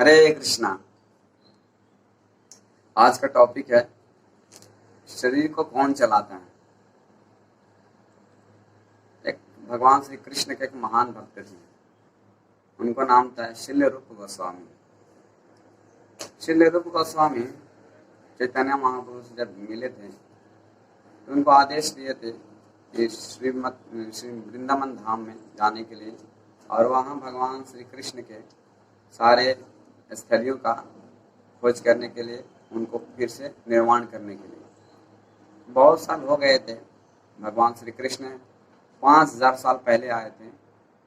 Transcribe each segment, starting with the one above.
हरे कृष्णा। आज का टॉपिक है शरीर को कौन चलाता है। एक भगवान श्री कृष्ण के एक महान भक्त थे, उनको नाम था शिल रूप गोस्वामी। शिल रूप गोस्वामी चैतन्य महाप्रभु से जब मिले थे तो उनको आदेश दिए थे कि श्री वृंदावन धाम में जाने के लिए और वहाँ भगवान श्री कृष्ण के सारे स्थलियों का खोज करने के लिए, उनको फिर से निर्माण करने के लिए। बहुत साल हो गए थे। भगवान श्री कृष्ण 5000 साल पहले आए थे,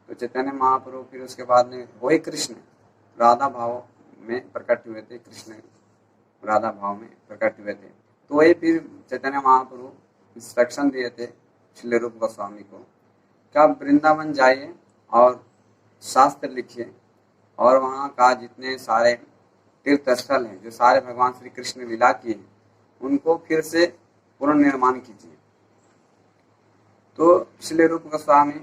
तो चैतन्य महाप्रभु फिर उसके बाद में वही कृष्ण राधा भाव में प्रकट हुए थे। कृष्ण राधा भाव में प्रकट हुए थे, तो वही फिर चैतन्य महाप्रभु इंस्ट्रक्शन दिए थे श्री रूप गोस्वामी को कि आप वृंदावन जाइए और शास्त्र लिखिए और वहाँ का जितने सारे तीर्थ स्थल हैं, जो सारे भगवान श्री कृष्ण लीला किए हैं, उनको फिर से पुनर्निर्माण कीजिए। तो श्री रूप गोस्वामी,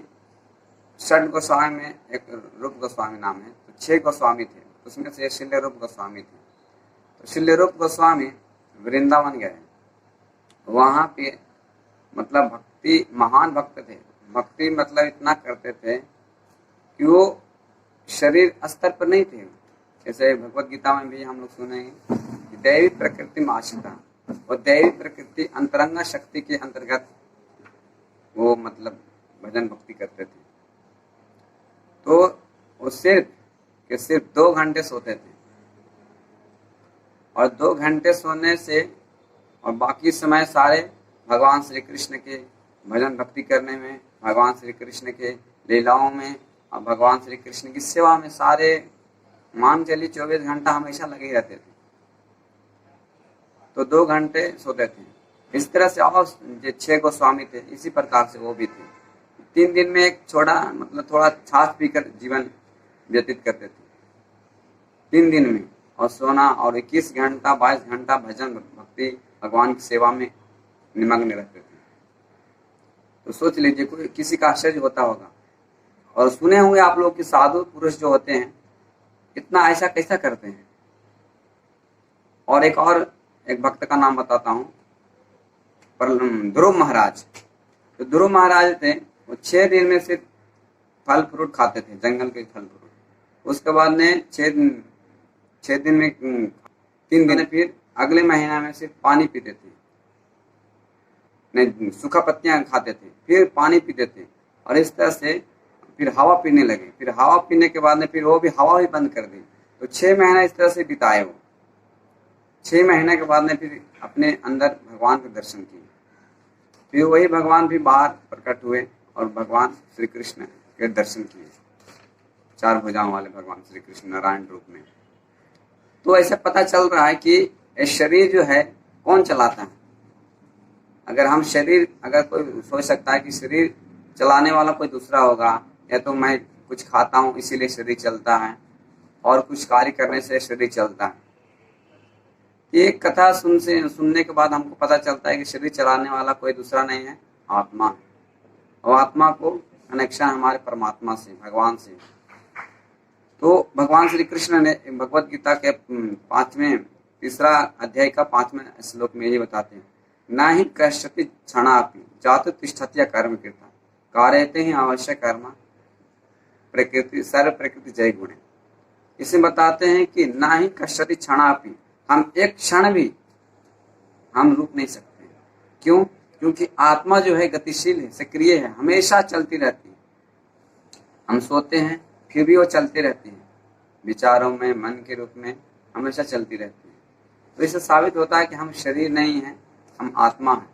षड गोस्वामी में एक रूप गोस्वामी नाम है, तो 6 गोस्वामी थे, उसमें से श्री रूप गोस्वामी थे। तो श्री रूप गोस्वामी वृंदावन गए। वहाँ पे मतलब भक्ति, महान भक्त थे। भक्ति मतलब इतना करते थे कि वो शरीर स्तर पर नहीं थे। जैसे भगवत गीता में भी हम लोग सुनेंगे कि दैवी प्रकृति में आश्रिता, और दैवी प्रकृति अंतरंगा शक्ति के अंतर्गत वो मतलब भजन भक्ति करते थे। तो वो सिर्फ 2 घंटे सोते थे, और 2 घंटे सोने से और बाकी समय सारे भगवान श्री कृष्ण के भजन भक्ति करने में, भगवान श्री कृष्ण के लीलाओं में और भगवान श्री कृष्ण की सेवा में सारे मान चलिए 24 घंटा हमेशा लगे ही रहते थे। तो 2 घंटे सोते थे। इस तरह से और जो 6 गोस्वामी थे, इसी प्रकार से वो भी थे। 3 दिन में एक छोटा मतलब थोड़ा छाछ पीकर जीवन व्यतीत करते थे 3 दिन में, और सोना, और 21 घंटा 22 घंटा भजन भक्ति भगवान की सेवा में निमग्न रहते थे। तो सोच लीजिए कोई किसी का आश्चर्य होता होगा। और सुने होंगे आप लोग कि साधु पुरुष जो होते हैं इतना ऐसा कैसा करते हैं। और एक भक्त का नाम बताता हूँ, ध्रुव महाराज। तो ध्रुव महाराज थे, वो 6 दिन में सिर्फ फल फ्रूट खाते थे, जंगल के फल फ्रूट। उसके बाद में 6 दिन में 3 दिन, फिर अगले महीना में सिर्फ पानी पीते थे, नहीं सूखा पत्तियां खाते थे, फिर पानी पीते थे। और इस तरह से फिर हवा पीने लगे। फिर हवा पीने के बाद में फिर वो भी हवा ही बंद कर दी। तो 6 महीना इस तरह से बिताए वो। 6 महीने के बाद में फिर अपने अंदर भगवान के दर्शन किए। फिर वही भगवान भी बाहर प्रकट हुए और भगवान श्री कृष्ण के दर्शन किए, 4 भुजाओं वाले भगवान श्री कृष्ण नारायण रूप में। तो ऐसे पता चल रहा है कि ये शरीर जो है कौन चलाता है। अगर कोई सोच सकता है कि शरीर चलाने वाला कोई दूसरा होगा, या तो मैं कुछ खाता हूँ इसीलिए शरीर चलता है, और कुछ कार्य करने से शरीर चलता है। ये कथा सुनने के बाद हमको पता चलता है कि शरीर चलाने वाला कोई दूसरा नहीं है, आत्मा है। और आत्मा को कनेक्शन हमारे परमात्मा से, भगवान से। तो भगवान श्री कृष्ण ने भगवत गीता के 3 अध्याय का 5वें श्लोक में यही बताते हैं, ना ही कश्चित् क्षणापि जातु तिष्ठत्य कर्म कृता कारयते ही अवश्य कर्म प्रकृति सर्व प्रकृति जय गुणे। इसे बताते हैं कि ना ही कश्चित् क्षणापि, हम एक क्षण भी हम रुक नहीं सकते। क्यों? क्योंकि आत्मा जो है गतिशील है, सक्रिय है, हमेशा चलती रहती है। हम सोते हैं फिर भी वो चलती रहती है, विचारों में, मन के रूप में हमेशा चलती रहती है। तो इससे साबित होता है कि हम शरीर नहीं है, हम आत्मा है,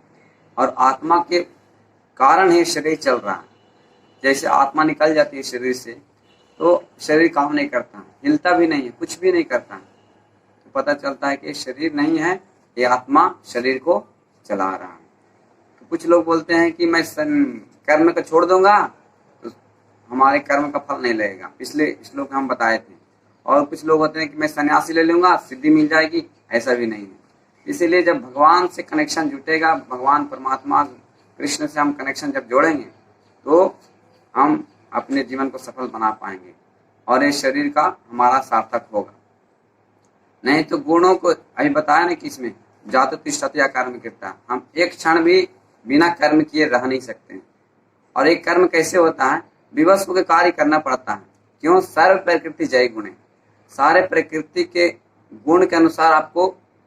और आत्मा के कारण ही शरीर चल रहा है। जैसे आत्मा निकल जाती है शरीर से तो शरीर काम नहीं करता, हिलता भी नहीं है, कुछ भी नहीं करता। तो पता चलता है कि शरीर नहीं है, ये आत्मा शरीर को चला रहा है। तो कुछ लोग बोलते हैं कि मैं कर्म को छोड़ दूंगा तो हमारे कर्म का फल नहीं लगेगा, पिछले श्लोक हम बताए थे। और कुछ लोग होते हैं कि मैं सन्यासी ले लूंगा, सिद्धि मिल जाएगी। ऐसा भी नहीं है। इसीलिए जब भगवान से कनेक्शन जुटेगा, भगवान परमात्मा कृष्ण से हम कनेक्शन जब जोड़ेंगे तो हम अपने जीवन को सफल बना पाएंगे, और ये शरीर का हमारा सार्थक होगा। नहीं तो गुणों को अभी बताया ना कि इसमें जातु तिष्ठति या कर्म कृता, हम एक क्षण भी बिना कर्म किए रह नहीं सकते हैं। और एक कर्म कैसे होता है, विवश होकर कार्य करना पड़ता है। क्यों? सर्व प्रकृति जय गुणे, सारे प्रकृति के गुण के अनुसार आपको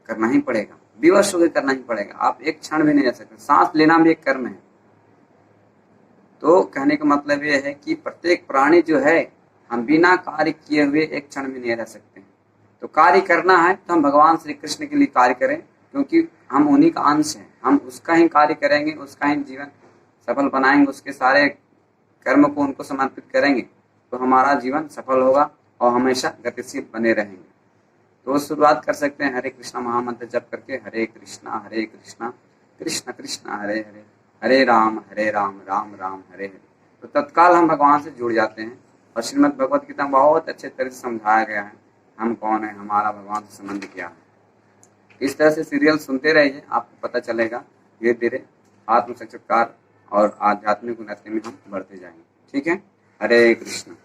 करना ही पड़ेगा, विवश होकर करना ही पड़ेगा। आप एक क्षण भी नहीं रह सकते। सांस लेना भी एक कर्म है। तो कहने का मतलब यह है कि प्रत्येक प्राणी जो है, हम बिना कार्य किए हुए एक क्षण भी नहीं रह सकते। तो कार्य करना है तो हम भगवान श्री कृष्ण के लिए कार्य करें, क्योंकि हम उन्हीं का अंश हैं। हम उसका ही कार्य करेंगे, उसका ही जीवन सफल बनाएंगे, उसके सारे कर्म को उनको समर्पित करेंगे, तो हमारा जीवन सफल होगा और हमेशा गतिशील बने रहेंगे। तो शुरुआत कर सकते हैं हरे कृष्णा महामंत्र जप करके, हरे कृष्णा कृष्ण कृष्ण हरे हरे, हरे राम राम राम हरे हरे। तो तत्काल हम भगवान से जुड़ जाते हैं। और श्रीमद् भगवत गीता में बहुत अच्छे तरह से समझाया गया है हम कौन है, हमारा भगवान से संबंध क्या है। इस तरह से सीरियल सुनते रहिए, आपको पता चलेगा धीरे धीरे आत्म साक्षात्कार और आध्यात्मिक उन्नति में हम बढ़ते जाएंगे। ठीक है, हरे कृष्ण।